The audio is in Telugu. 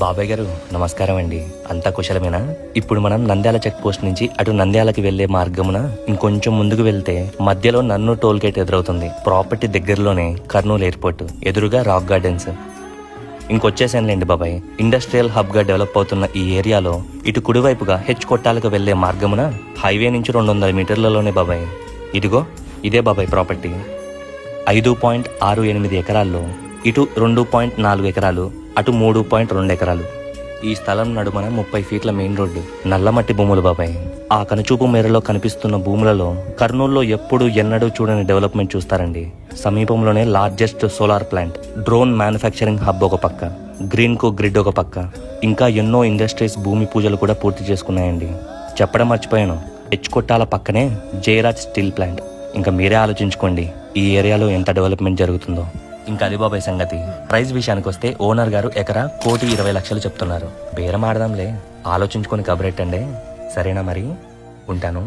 బాబాయ్ గారు నమస్కారం అండి. అంతా కుశలమేనా? ఇప్పుడు మనం నంద్యాల చెక్ పోస్ట్ నుంచి అటు నంద్యాలకి వెళ్లే మార్గమున ఇంకొంచెం ముందుకు వెళ్తే మధ్యలో నన్ను టోల్ గేట్ ఎదురవుతుంది. ప్రాపర్టీ దగ్గరలోనే కర్నూలు ఎయిర్పోర్ట్, ఎదురుగా రాక్ గార్డెన్స్. ఇంకొచ్చేసానులేండి బాబాయ్. ఇండస్ట్రియల్ హబ్ గా డెవలప్ అవుతున్న ఈ ఏరియాలో ఇటు కుడివైపుగా హెచ్ కొట్టాలకు వెళ్లే మార్గమున హైవే నుంచి 200 మీటర్లలోనే బాబాయ్. ఇదిగో ఇదే బాబాయ్ ప్రాపర్టీ. 5.68 ఎకరాల్లో ఇటు 2.4 ఎకరాలు, అటు 3.2 ఎకరాలు. ఈ స్థలం నడుమన 30 ఫీట్ల మెయిన్ రోడ్డు, నల్లమట్టి భూములు బాబాయ్. ఆ కనుచూపు మేరలో కనిపిస్తున్న భూములలో కర్నూలులో ఎప్పుడు ఎన్నడూ చూడని డెవలప్మెంట్ చూస్తారండి. సమీపంలోనే largest solar plant, drone manufacturing hub ఒక పక్క, గ్రీన్ కో గ్రిడ్ ఒక పక్క, ఇంకా ఎన్నో ఇండస్ట్రీస్ భూమి పూజలు కూడా పూర్తి చేసుకున్నాయండి. చెప్పడం మర్చిపోయాను, హెచ్ కొట్టాల పక్కనే జయరాజ్ స్టీల్ ప్లాంట్. ఇంకా మీరే ఆలోచించుకోండి ఈ ఏరియాలో ఎంత డెవలప్మెంట్ జరుగుతుందో. ఇంకా అది బాబాయ్ సంగతి. ప్రైస్ విషయానికి వస్తే ఓనర్ గారు ఎకరా 1,20,00,000 చెప్తున్నారు. బేరం ఆడదాంలే, ఆలోచించుకొని కబరెట్టండి. సరేనా మరి, ఉంటాను.